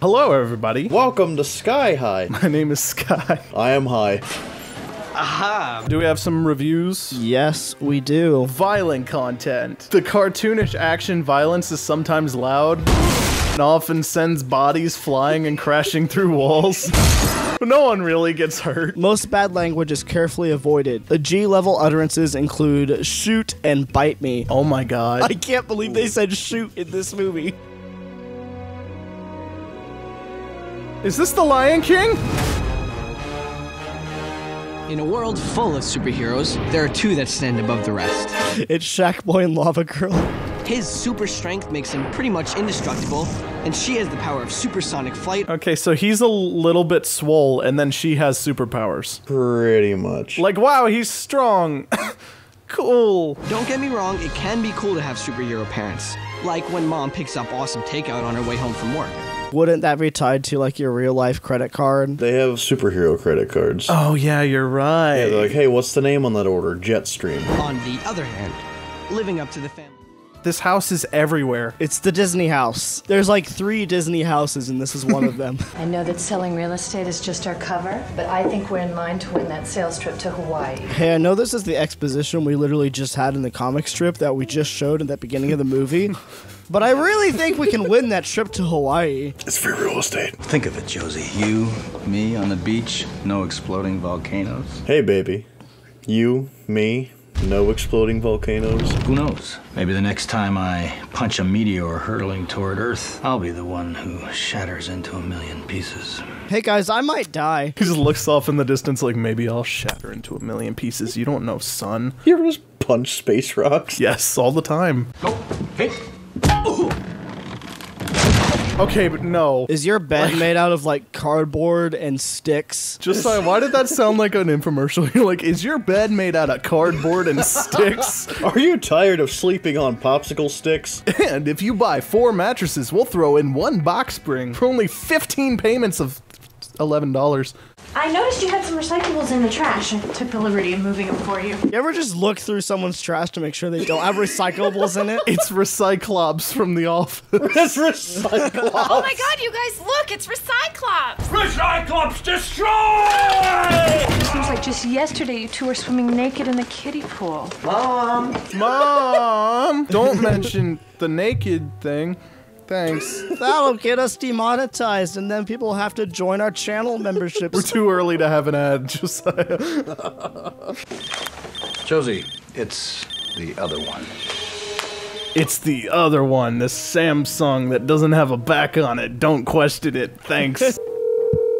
Hello, everybody. Welcome to Sky High. My name is Sky. I am High. Aha! Do we have some reviews? Yes, we do. Violent content. The cartoonish action violence is sometimes loud and often sends bodies flying and crashing through walls. But no one really gets hurt. Most bad language is carefully avoided. The G-level utterances include shoot and bite me. Oh my god. I can't believe they said shoot in this movie. Is this the Lion King? In a world full of superheroes, there are two that stand above the rest. It's Shaq Boy and Lava Girl. His super strength makes him pretty much indestructible, and she has the power of supersonic flight. Okay, so he's a little bit swole, and then she has superpowers. Pretty much. Like, wow, he's strong. Cool. Don't get me wrong, it can be cool to have superhero parents. Like when mom picks up awesome takeout on her way home from work. Wouldn't that be tied to like your real life credit card? They have superhero credit cards. Oh yeah, you're right. Yeah, they're like, hey, what's the name on that order? Jetstream. On the other hand, living up to the family. This house is everywhere. It's the Disney house. There's like 3 Disney houses and this is one of them. I know that selling real estate is just our cover, but I think we're in line to win that sales trip to Hawaii. Hey, I know this is the exposition we literally just had in the comic strip that we just showed in the beginning of the movie. But I really think we can win that trip to Hawaii. It's free real estate. Think of it, Josie. You, me on the beach, no exploding volcanoes. Hey, baby. You, me, no exploding volcanoes. Who knows? Maybe the next time I punch a meteor hurtling toward Earth, I'll be the one who shatters into a million pieces. Hey guys, I might die. He just looks off in the distance like, maybe I'll shatter into a million pieces. You don't know, son. You ever just punch space rocks? Yes, all the time. Go! Hey! Okay, but no. Is your bed made out of like cardboard and sticks? Just why did that sound like an infomercial? You're like, is your bed made out of cardboard and sticks? Are you tired of sleeping on popsicle sticks? And if you buy 4 mattresses, we'll throw in 1 box spring for only 15 payments of $11. I noticed you had some recyclables in the trash. I took the liberty of moving them for you. You ever just look through someone's trash to make sure they don't have recyclables in it? It's Recyclops from The Office. That's Recyclops. Oh my god, you guys, look, it's Recyclops! Recyclops destroy! Seems like just yesterday you two were swimming naked in the kiddie pool. Mom, don't mention the naked thing. Thanks. That'll get us demonetized, and then people have to join our channel memberships. We're too early to have an ad, Josiah. Josie, it's the other one. It's the other one, the Samsung that doesn't have a back on it. Don't question it. Thanks.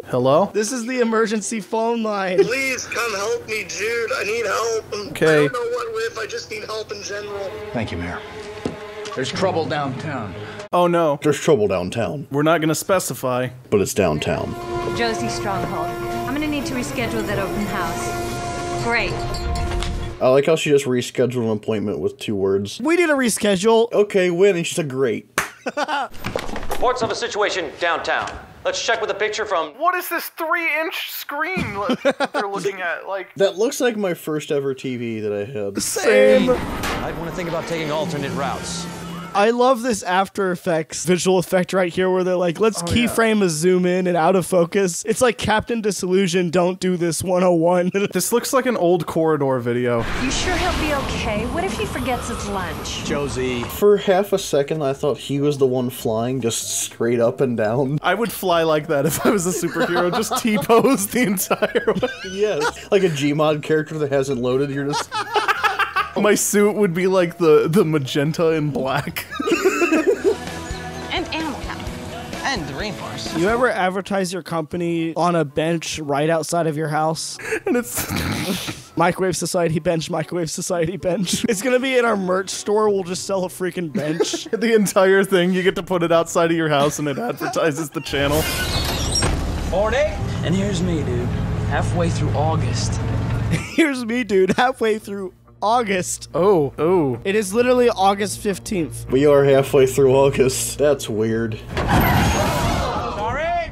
Hello? This is the emergency phone line. Please come help me, Jude. I need help. Okay. I don't know what with. I just need help in general. Thank you, Mayor. There's trouble downtown. Oh no. There's trouble downtown, We're not gonna specify. but it's downtown. Josie Stronghold, I'm gonna need to reschedule that open house. Great. I like how she just rescheduled an appointment with 2 words. We need a reschedule. Okay, when? And she said great. Reports of a situation downtown. Let's check with a picture from... What is this 3-inch screen that they're looking at? Like, That looks like my first ever TV that I had. Same. I'd want to think about taking alternate routes. I love this After Effects visual effect right here where they're like, let's keyframe a zoom in and out of focus. It's like Captain Disillusion, don't do this 101. this looks like an old Corridor video. You sure he'll be okay? What if he forgets his lunch? Josie. For half a second, I thought he was the one flying just straight up and down. I would fly like that if I was a superhero. Just T-pose the entire way. Yes, like a Gmod character that hasn't loaded. You're just... My suit would be like the magenta and black. And Animal Town. And the rainforest. You ever advertise your company on a bench right outside of your house? And it's... Microwave Society bench, Microwave Society bench. It's gonna be in our merch store. We'll just sell a freaking bench. the entire thing, you get to put it outside of your house and it advertises the channel. Morning. And here's me, dude. Halfway through August. Here's me, dude, halfway through August. Oh. It is literally August 15th. We are halfway through August. That's weird.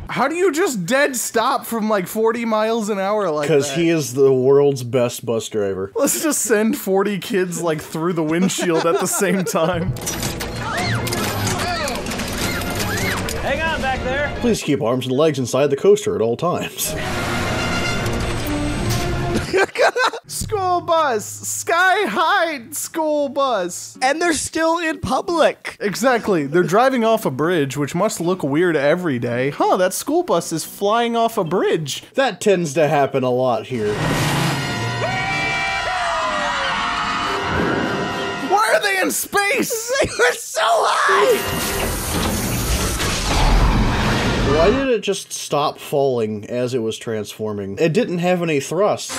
How do you just dead stop from like 40 miles an hour like that? Because he is the world's best bus driver. Let's just send 40 kids like through the windshield at the same time. Hang on back there? Please keep arms and legs inside the coaster at all times. School bus! Sky High school bus! And they're still in public. Exactly. They're driving off a bridge, which must look weird every day. Huh, that school bus is flying off a bridge. That tends to happen a lot here. Why are they in space? They were so high! Why did it just stop falling as it was transforming? It didn't have any thrust.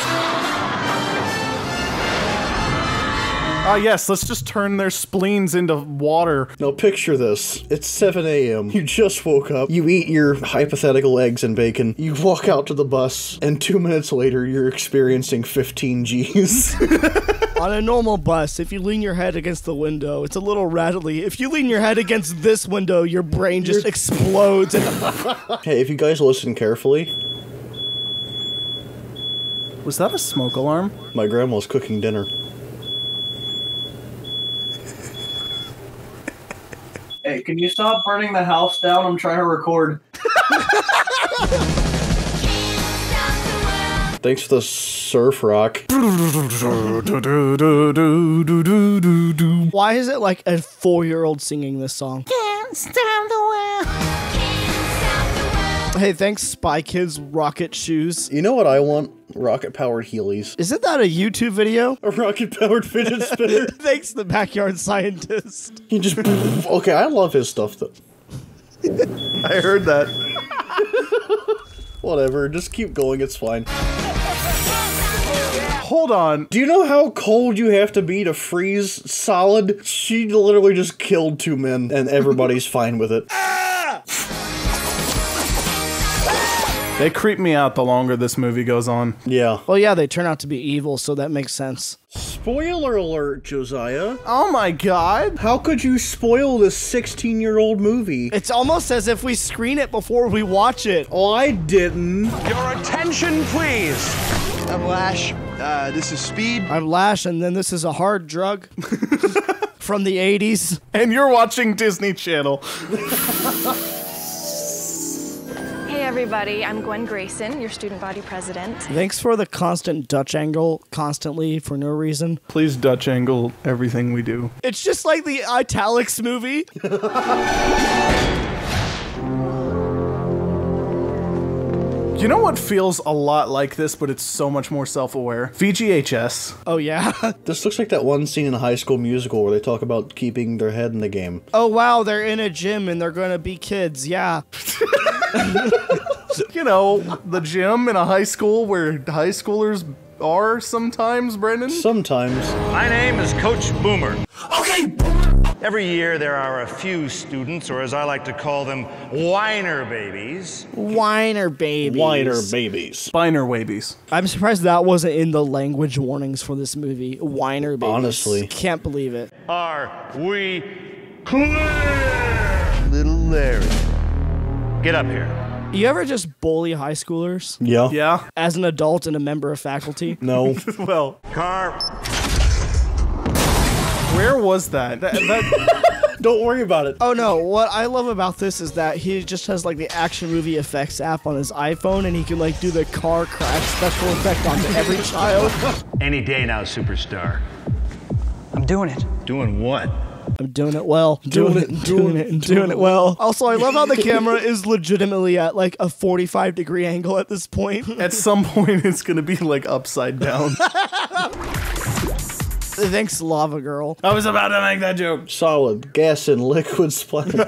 Ah, yes, let's just turn their spleens into water. Now picture this. It's 7 a.m. You just woke up. You eat your hypothetical eggs and bacon. You walk out to the bus, and 2 minutes later, you're experiencing 15 Gs. On a normal bus, if you lean your head against the window, it's a little rattly. If you lean your head against this window, your brain just explodes. Hey, if you guys listen carefully... Was that a smoke alarm? My grandma's cooking dinner. Hey, can you stop burning the house down? I'm trying to record. Thanks for the surf rock. Why is it like a 4-year-old singing this song? Hey, thanks, Spy Kids Rocket Shoes. You know what I want? Rocket-powered Heelys. Isn't that a YouTube video? A rocket-powered fidget spinner. Thanks, the Backyard Scientist. He just... Okay, I love his stuff, though. I heard that. Whatever, just keep going, it's fine. Hold on. Do you know how cold you have to be to freeze solid? She literally just killed 2 men, and everybody's fine with it. They creep me out the longer this movie goes on. Yeah. Well, yeah, they turn out to be evil, so that makes sense. Spoiler alert, Josiah. Oh my god. How could you spoil this 16-year-old movie? It's almost as if we screen it before we watch it. Oh, I didn't. Your attention, please. I'm Lash. This is Speed. I'm Lash, and then this is a hard drug from the 80s. And you're watching Disney Channel. Hey everybody, I'm Gwen Grayson, your student body president. Thanks for the constant Dutch angle, constantly, for no reason. Please Dutch angle everything we do. It's just like the Italics movie. You know what feels a lot like this, but it's so much more self-aware? VGHS. Oh, yeah? This looks like that one scene in High School Musical where they talk about keeping their head in the game. Oh, wow, they're in a gym and they're gonna be kids, yeah. You know, the gym in a high school where high schoolers are sometimes, Brendan? Sometimes. My name is Coach Boomer. Okay, Every year there are a few students, or as I like to call them, whiner babies. Whiner babies. Whiner babies. Spiner babies. I'm surprised that wasn't in the language warnings for this movie. Whiner babies. Honestly. Can't believe it. Are we clear? Little Larry. Get up here. You ever just bully high schoolers? Yeah. Yeah? As an adult and a member of faculty? No. Well. Car. Where was that? Don't worry about it. Oh no, what I love about this is that he just has like the action movie effects app on his iPhone and he can like do the car crash special effect onto every child. Any day now, superstar. I'm doing it. Doing what? I'm doing it well. Doing it well. Also, I love how the camera is legitimately at like a 45-degree angle at this point. At some point, it's gonna be like upside down. Thanks, Lava Girl. I was about to make that joke. Solid, gas, and liquid splatter.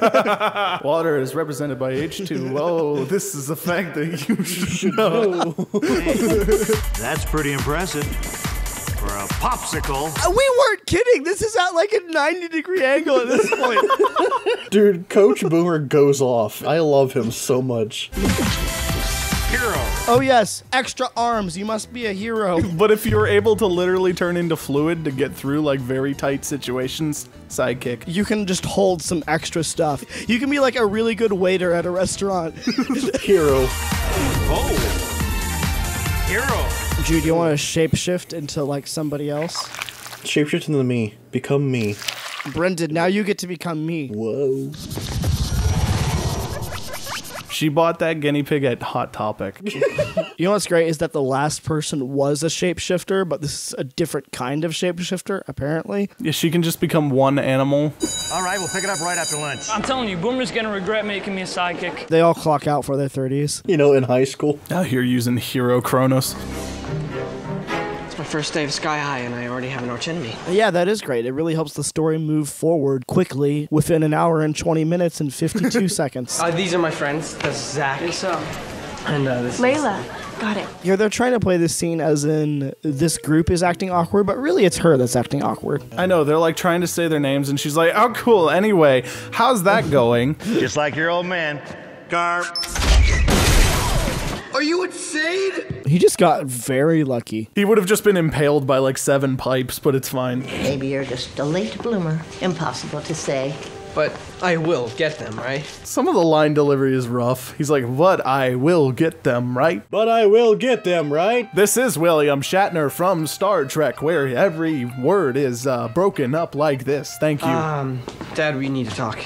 Water is represented by H2O. This is a fact that you should know. That's pretty impressive. For a popsicle. We weren't kidding. This is at like a 90-degree angle at this point. Dude, Coach Boomer goes off. I love him so much. Hero. Oh yes, extra arms. You must be a hero. But if you're able to literally turn into fluid to get through like very tight situations, sidekick. You can just hold some extra stuff. You can be like a really good waiter at a restaurant. Hero. Oh. Hero. Jude, you want to shapeshift into like somebody else? Shapeshift into me. Become me. Brendan, now you get to become me. Whoa. She bought that guinea pig at Hot Topic. You know what's great is that the last person was a shapeshifter, but this is a different kind of shapeshifter, apparently. Yeah, she can just become one animal. All right, we'll pick it up right after lunch. I'm telling you, Boomer's gonna regret making me a sidekick. They all clock out for their 30s. You know, in high school. Out here using Hero Chronos. It's my first day of Sky High, and I already have an arch enemy. Yeah, that is great. It really helps the story move forward quickly within an hour and 20 minutes and 52 seconds. These are my friends. That's Zach. And this Layla. Got it. Yeah, they're trying to play this scene as in this group is acting awkward, but really it's her that's acting awkward. I know, they're like trying to say their names, and she's like, oh, cool, anyway, how's that going? Just like your old man. Garp. Are you insane? He just got very lucky. He would have just been impaled by like 7 pipes, but it's fine. Maybe you're just a late bloomer. Impossible to say. But I will get them, right? Some of the line delivery is rough. He's like, but I will get them, right? But I will get them, right? This is William Shatner from Star Trek, where every word is broken up like this. Thank you. Dad, we need to talk.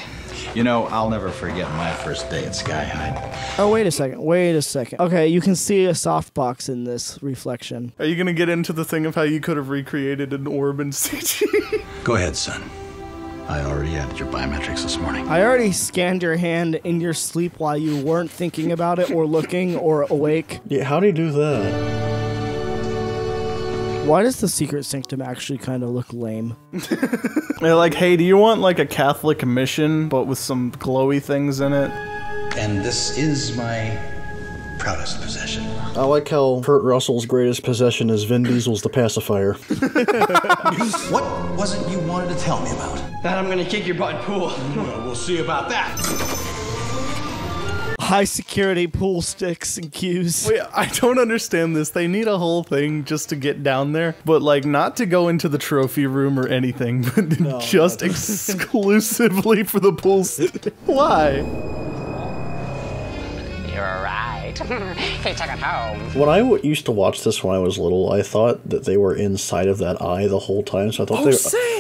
You know, I'll never forget my first day at Sky High. Oh, wait a second. Okay, you can see a softbox in this reflection. Are you gonna get into the thing of how you could have recreated an orb in CG? Go ahead, son. I already added your biometrics this morning. I already scanned your hand in your sleep while you weren't thinking about it or looking or awake. Yeah, how do you do that? Why does the secret sanctum actually kind of look lame? They're like, hey, do you want like a Catholic mission, but with some glowy things in it? And this is my proudest possession. I like how Kurt Russell's greatest possession is Vin Diesel's the pacifier. What was it you wanted to tell me about? That I'm gonna kick your butt in pool. Well, we'll see about that. High security pool sticks and cues. Wait, I don't understand this. They need a whole thing just to get down there, but like not to go into the trophy room or anything, but just exclusively for the pool stick. Why? You're right. He took it home. When I used to watch this when I was little, I thought that they were inside of that eye the whole time. So I thought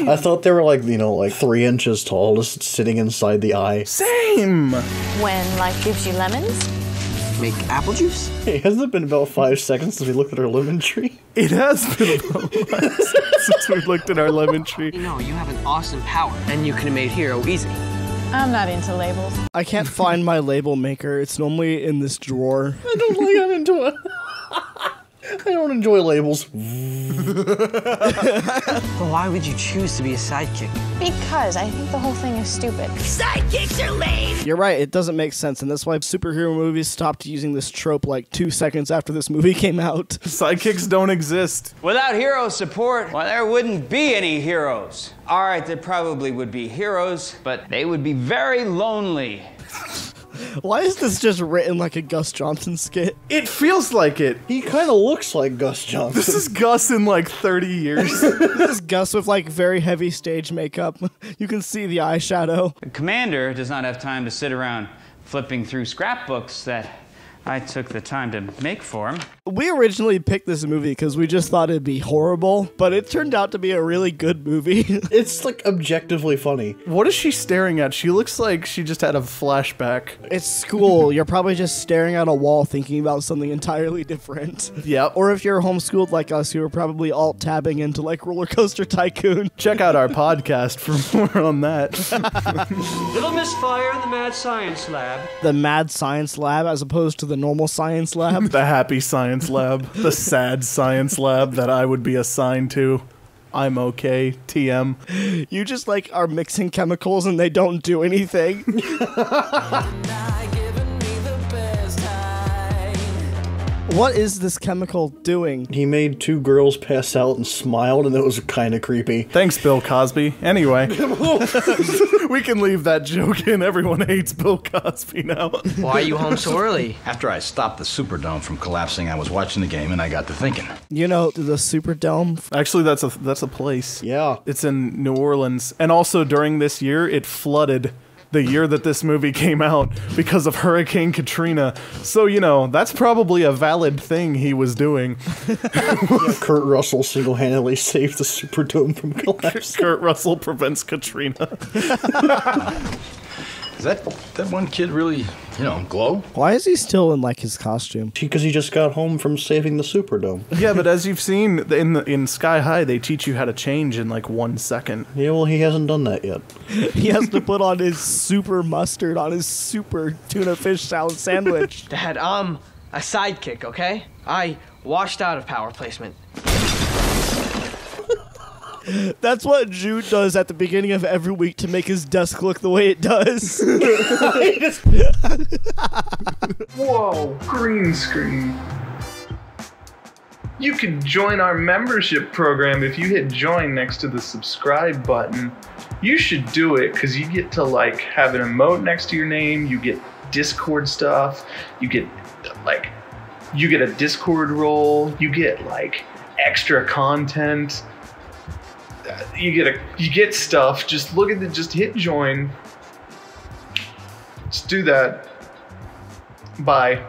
I thought they were like, you know, like 3 inches tall, just sitting inside the eye. Same. When life gives you lemons? Make apple juice? Hey, hasn't it been about 5 seconds since we looked at our lemon tree? It has been about 5 seconds since we looked at our lemon tree. You know, you have an awesome power, and you can have made Hero easy. I'm not into labels. I can't find my label maker. It's normally in this drawer. I don't like I'm into it. I don't enjoy labels. Well, why would you choose to be a sidekick? Because I think the whole thing is stupid. Sidekicks are lame! You're right, it doesn't make sense, and that's why superhero movies stopped using this trope like 2 seconds after this movie came out. Sidekicks don't exist. Without hero support, well, there wouldn't be any heroes. All right, there probably would be heroes, but they would be very lonely. Why is this just written like a Gus Johnson skit? It feels like it. He kind of looks like Gus Johnson. This is Gus in like 30 years. This is Gus with like very heavy stage makeup. You can see the eyeshadow. The commander does not have time to sit around flipping through scrapbooks that I took the time to make for him. We originally picked this movie because we just thought it'd be horrible, but it turned out to be a really good movie. It's like objectively funny. What is she staring at? She looks like she just had a flashback. It's school. You're probably just staring at a wall thinking about something entirely different. Yep. Or if you're homeschooled like us, you're probably alt-tabbing into like Roller Coaster Tycoon. Check out our podcast for more on that. Little Miss Fire in the Mad Science Lab. The Mad Science Lab as opposed to the normal science lab. The happy science lab. The sad science lab that I would be assigned to. I'm okay, TM. You just like are mixing chemicals and they don't do anything. What is this chemical doing? He made 2 girls pass out and smiled, and it was kind of creepy. Thanks, Bill Cosby. Anyway, we can leave that joke in. Everyone hates Bill Cosby now. Why are you home so early? After I stopped the Superdome from collapsing, I was watching the game and I got to thinking. You know, the Superdome? Actually, that's a place. Yeah. It's in New Orleans. And also during this year, it flooded the year that this movie came out because of Hurricane Katrina. So, you know, that's probably a valid thing he was doing. Yeah, Kurt Russell single-handedly saved the Superdome from collapse. Kurt Russell prevents Katrina. Does that one kid really, glow? Why is he still in like his costume? Because he just got home from saving the Superdome. Yeah, but as you've seen in Sky High, they teach you how to change in like 1 second. Yeah, well, he hasn't done that yet. He has to put on his super mustard on his super tuna fish salad sandwich. Dad, I'm a sidekick, okay? I washed out of power placement. That's what Jude does at the beginning of every week to make his desk look the way it does. Whoa, green screen. You can join our membership program if you hit join next to the subscribe button. You should do it because you get to like have an emote next to your name, you get Discord stuff, you get a Discord role, you get like extra content. You get stuff. Just hit join. Just do that. Bye.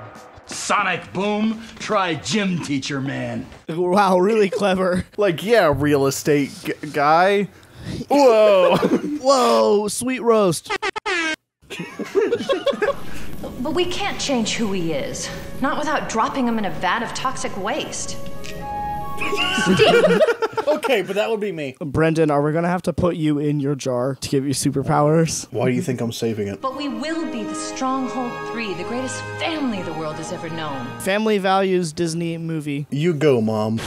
Sonic Boom, try gym teacher, man. Wow, really clever. Like, yeah, real estate guy. Whoa. Whoa, sweet roast. But we can't change who he is. Not without dropping him in a vat of toxic waste. Okay, but that would be me. Brendan, are we going to have to put you in your jar to give you superpowers? Why do you think I'm saving it? But we will be the Stronghold 3, the greatest family the world has ever known. Family values Disney movie. You go, Mom.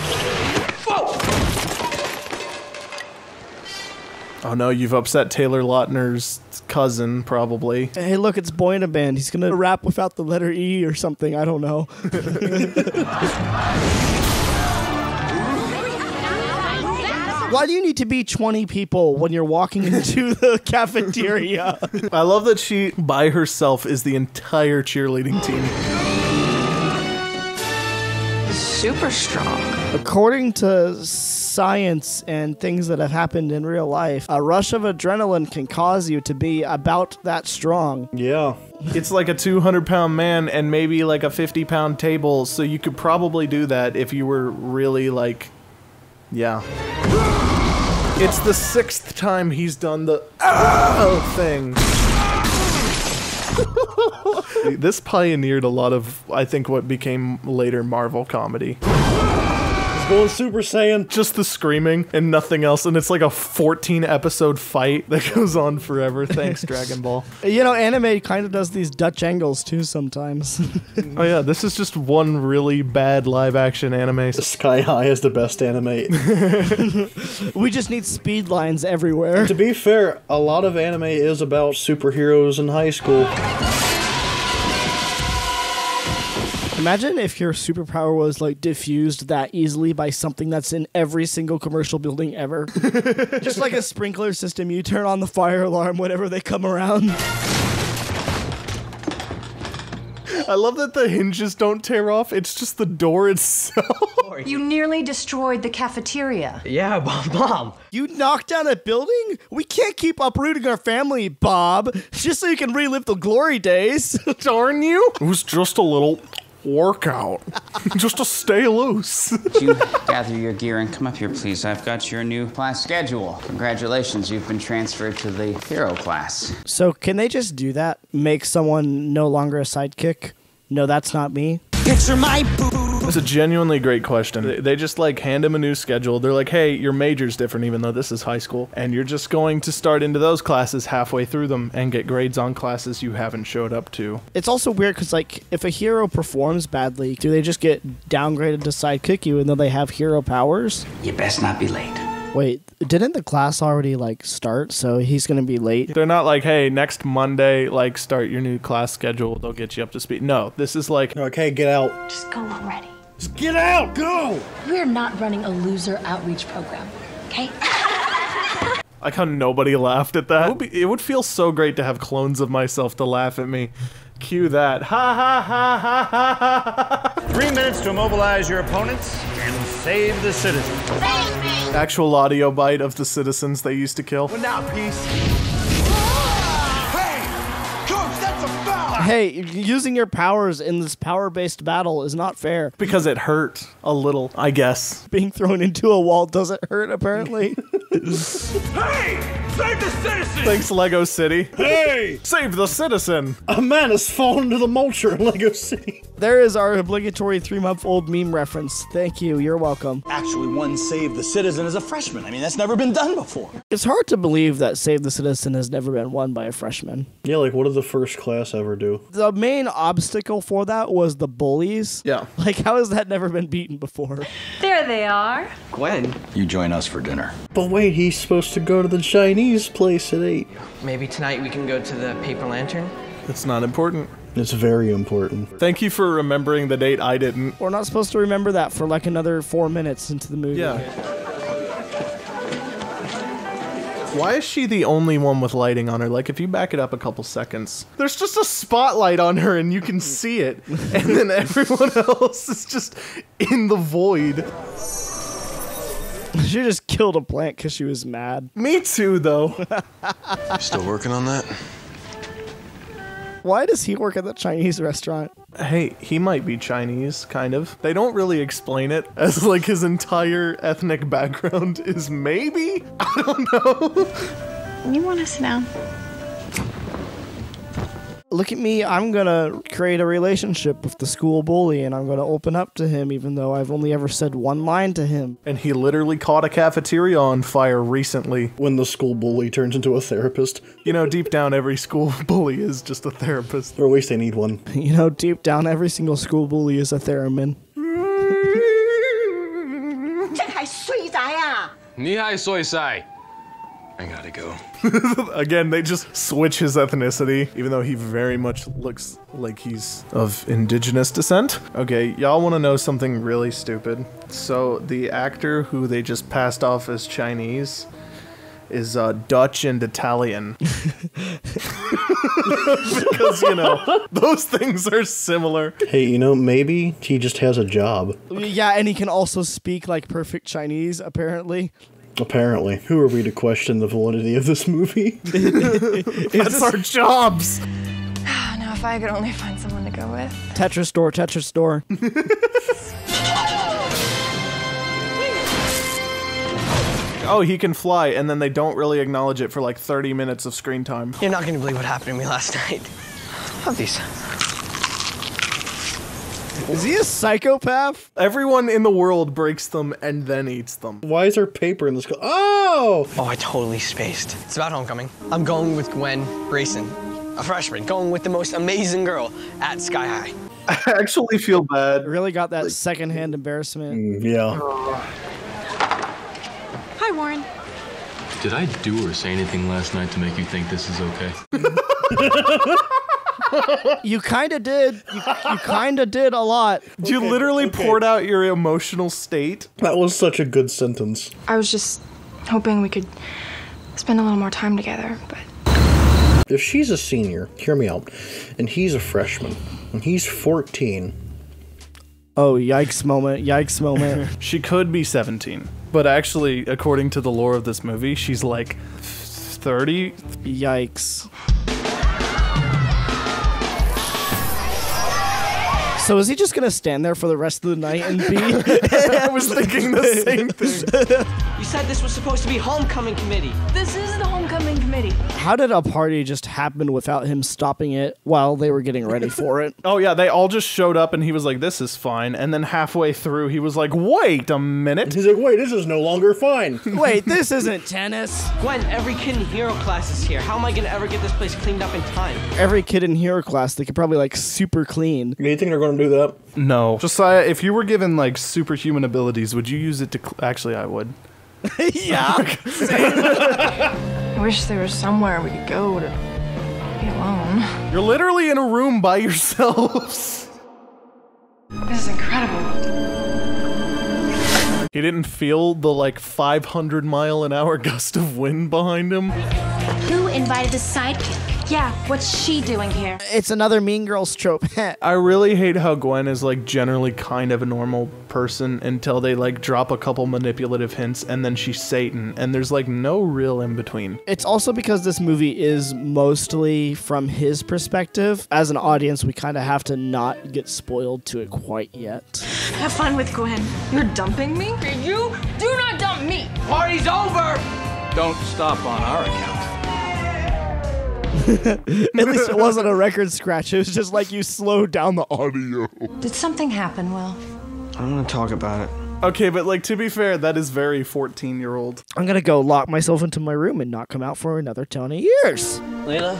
Oh no, you've upset Taylor Lautner's cousin, probably. Hey, look, it's Boy in a Band. He's going to rap without the letter E or something. I don't know. Why do you need to be 20 people when you're walking into the cafeteria? I love that she, by herself, is the entire cheerleading team. Super strong. According to science and things that have happened in real life, a rush of adrenaline can cause you to be about that strong. Yeah. It's like a 200-pound man and maybe like a 50-pound table, so you could probably do that if you were really like... Yeah. It's the 6th time he's done the thing. This pioneered a lot of, I think, what became later Marvel comedy. He's going Super Saiyan. Just the screaming and nothing else, and it's like a 14-episode fight that goes on forever. Thanks, Dragon Ball. You know, anime kind of does these Dutch angles too sometimes. Oh yeah, this is just one really bad live-action anime. Sky High is the best anime. We just need speed lines everywhere. To be fair, a lot of anime is about superheroes in high school. Imagine if your superpower was like diffused that easily by something that's in every single commercial building ever. Just like a sprinkler system, you turn on the fire alarm whenever they come around. I love that the hinges don't tear off, it's just the door itself. You nearly destroyed the cafeteria. Yeah, Mom. You knocked down a building? We can't keep uprooting our family, Bob, just so you can relive the glory days. Darn you. It was just a little workout. Just to stay loose. Would you gather your gear and come up here, please? I've got your new class schedule. Congratulations, you've been transferred to the hero class. So can they just do that? Make someone no longer a sidekick? No, that's not me. Picture my boo. It's a genuinely great question. They just like hand him a new schedule. They're like, hey, your major's different even though this is high school. And you're just going to start into those classes halfway through them and get grades on classes you haven't showed up to. It's also weird because like if a hero performs badly, do they just get downgraded to sidekick you even though they have hero powers? You best not be late. Wait, didn't the class already like start? So he's gonna be late? They're not like, hey, next Monday, like start your new class schedule. They'll get you up to speed. No, this is like, okay, get out. Just go already. Just get out, go! We're not running a loser outreach program, okay? I like how nobody laughed at that. It would feel so great to have clones of myself to laugh at me. Cue that. Ha ha ha ha ha ha. 3 minutes to immobilize your opponents and save the citizens. Actual audio bite of the citizens they used to kill. Well, now, peace. Hey! Coach, that's a foul! Hey, using your powers in this power-based battle is not fair. Because it hurt a little, I guess. Being thrown into a wall doesn't hurt, apparently. Hey! Save the citizen! Thanks, Lego City. Hey! Save the citizen! A man has fallen into the mulcher in Lego City. There is our obligatory 3-month-old meme reference. Thank you. You're welcome. Actually, one Save the Citizen as a freshman. I mean, that's never been done before. It's hard to believe that Save the Citizen has never been won by a freshman. Yeah, like what did the first class ever do? The main obstacle for that was the bullies. Yeah. Like, how has that never been beaten before? There they are. Gwen, You join us for dinner. But wait, he's supposed to go to the Chinese place at 8. maybe tonight we can go to the Paper Lantern? It's not important. It's very important. Thank you for remembering the date I didn't. We're not supposed to remember that for like another 4 minutes into the movie. Yeah. Why is she the only one with lighting on her? Like, if you back it up a couple seconds, there's just a spotlight on her and you can see it. And then everyone else is just in the void. She just killed a plant because she was mad. Me too, though. Still working on that? Why does he work at the Chinese restaurant? Hey, he might be Chinese, kind of. They don't really explain it as like his entire ethnic background is maybe? I don't know. You want to sit down? Look at me, I'm gonna create a relationship with the school bully and I'm gonna open up to him even though I've only ever said one line to him. And he literally caught a cafeteria on fire recently. When the school bully turns into a therapist. You know, deep down, every school bully is just a therapist. Or at least they need one. You know, deep down, every single school bully is a theremin. 真係衰仔啊！你係衰仔。I gotta go. Again, they just switch his ethnicity, even though he very much looks like he's of indigenous descent. Okay, y'all want to know something really stupid? So, the actor who they just passed off as Chinese is Dutch and Italian. Because, you know, those things are similar. Hey, you know, maybe he just has a job. Yeah, and he can also speak like perfect Chinese, apparently. Apparently. Who are we to question the validity of this movie? That's our jobs! Now, if I could only find someone to go with. Tetris door, Tetris door. Oh, he can fly, and then they don't really acknowledge it for like 30 minutes of screen time. You're not gonna believe what happened to me last night. Love these. Is he a psychopath? Everyone in the world breaks them and then eats them. Why is there paper in this? Oh! Oh, I totally spaced. It's about homecoming. I'm going with Gwen Grayson, a freshman, going with the most amazing girl at Sky High. I actually feel bad. Really got that secondhand embarrassment. Yeah. Hi, Warren. Did I do or say anything last night to make you think this is okay? You kind of did. You kind of did a lot. You literally poured out your emotional state. That was such a good sentence. I was just hoping we could spend a little more time together, but... If she's a senior, hear me out, and he's a freshman, and he's 14. Oh, yikes moment, yikes moment. She could be 17. But actually, according to the lore of this movie, she's like 30. Yikes. So is he just gonna stand there for the rest of the night and be? I was thinking the same thing. You said this was supposed to be homecoming committee. This is the homecoming committee. How did a party just happen without him stopping it while they were getting ready for it? Oh yeah, they all just showed up and he was like, this is fine. And then halfway through, he was like, wait a minute. He's like, wait, this is no longer fine. Wait, this isn't tennis. Gwen, every kid in Hero class is here. How am I gonna ever get this place cleaned up in time? Every kid in Hero class, they could probably like super clean. You think they're going to do that? No. Josiah, if you were given like superhuman abilities, would you use it to actually, I would. Yeah. I wish there was somewhere we could go to be alone. You're literally in a room by yourselves. This is incredible. He didn't feel the like 500-mile-an-hour gust of wind behind him. Who invited the sidekick? Yeah, what's she doing here? It's another Mean Girls trope. I really hate how Gwen is like generally kind of a normal person until they like drop a couple manipulative hints and then she's Satan and there's like no real in between. It's also because this movie is mostly from his perspective. As an audience, we kind of have to not get spoiled to it quite yet. Have fun with Gwen. You're dumping me? You do not dump me! Party's over! Don't stop on our account. At least it wasn't a record scratch. It was just like you slowed down the audio. Did something happen, Will? I don't want to talk about it. Okay, but like to be fair, that is very 14-year-old. I'm gonna go lock myself into my room and not come out for another 20 years. Layla?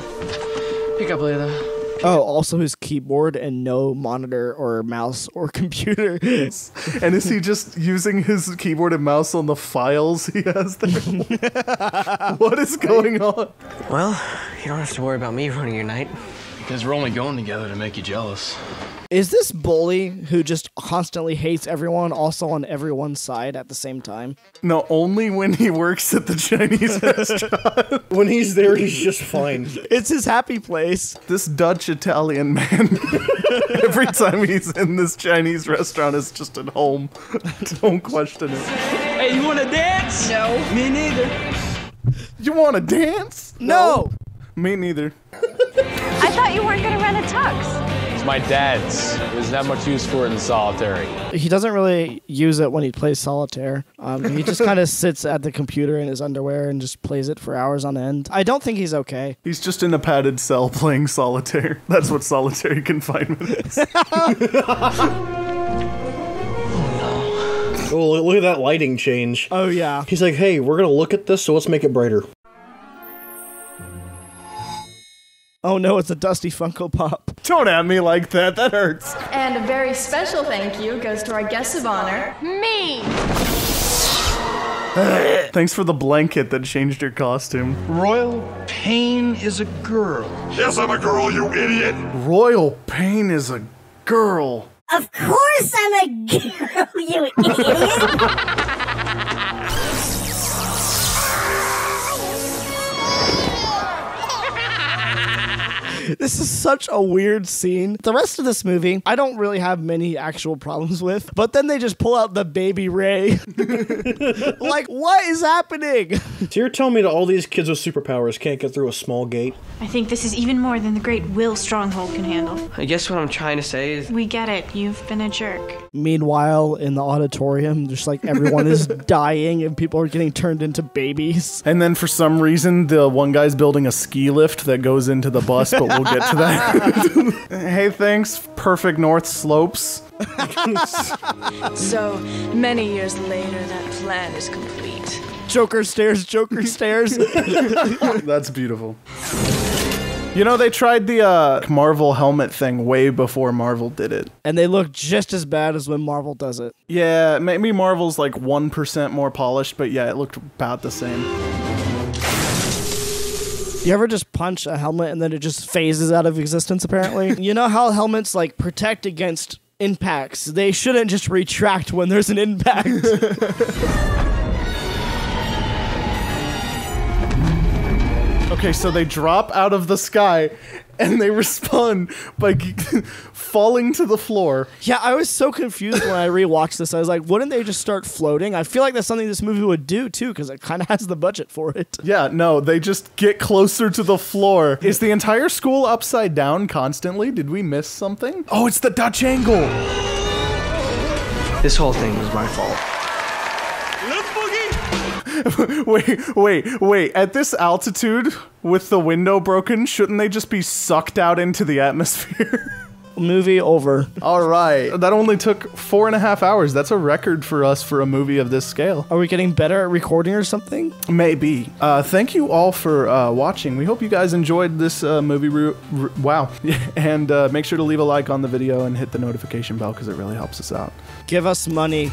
Pick up, Layla. Oh, also his keyboard and no monitor or mouse or computer. And is he just using his keyboard and mouse on the files he has there? What is going on? Well, you don't have to worry about me ruining your night. Because we're only going together to make you jealous. Is this bully who just constantly hates everyone also on everyone's side at the same time? No, only when he works at the Chinese restaurant. When he's there, he's just fine. It's his happy place. This Dutch-Italian man, every time he's in this Chinese restaurant, is just at home. Don't question it. Hey, you want to dance? No. Me neither. You want to dance? No. Me neither. I thought you weren't gonna rent a tux. It's my dad's. There's not much use for it in solitary. He doesn't really use it when he plays solitaire. He just kind of sits at the computer in his underwear and just plays it for hours on end. I don't think he's okay. He's just in a padded cell playing solitaire. That's what solitary confinement is. Oh, look at that lighting change. Oh, yeah. He's like, hey, we're gonna look at this, so let's make it brighter. Oh no, it's a Dusty Funko Pop. Don't at me like that, that hurts. And a very special thank you goes to our guest of honor, me! Thanks for the blanket that changed your costume. Royal Pain is a girl. Yes, I'm a girl, you idiot. Royal Pain is a girl. Of course I'm a girl, you idiot! This is such a weird scene. The rest of this movie, I don't really have many actual problems with, but then they just pull out the baby Ray. Like, what is happening? So you're telling me that all these kids with superpowers can't get through a small gate? I think this is even more than the great Will Stronghold can handle. I guess what I'm trying to say is... We get it. You've been a jerk. Meanwhile, in the auditorium, just like everyone is dying and people are getting turned into babies. And then for some reason, the one guy's building a ski lift that goes into the bus, but we'll get to that. Hey, thanks, Perfect North Slopes. So, many years later, that plan is complete. Joker stares, Joker stares. That's beautiful. You know, they tried the Marvel helmet thing way before Marvel did it. And they look just as bad as when Marvel does it. Yeah, maybe Marvel's like 1% more polished, but yeah, it looked about the same. You ever just punch a helmet and then it just phases out of existence, apparently? You know how helmets, like, protect against impacts? They shouldn't just retract when there's an impact. Okay, so they drop out of the sky and they respond by falling to the floor. Yeah, I was so confused when I rewatched this. I was like, wouldn't they just start floating? I feel like that's something this movie would do, too, because it kind of has the budget for it. Yeah, no, they just get closer to the floor. Is the entire school upside down constantly? Did we miss something? Oh, it's the Dutch angle. This whole thing was my fault. Wait. At this altitude, with the window broken, shouldn't they just be sucked out into the atmosphere? Movie over. All right. That only took 4.5 hours. That's a record for us for a movie of this scale. Are we getting better at recording or something? Maybe. Thank you all for watching. We hope you guys enjoyed this movie. Wow. And make sure to leave a like on the video and hit the notification bell because it really helps us out. Give us money.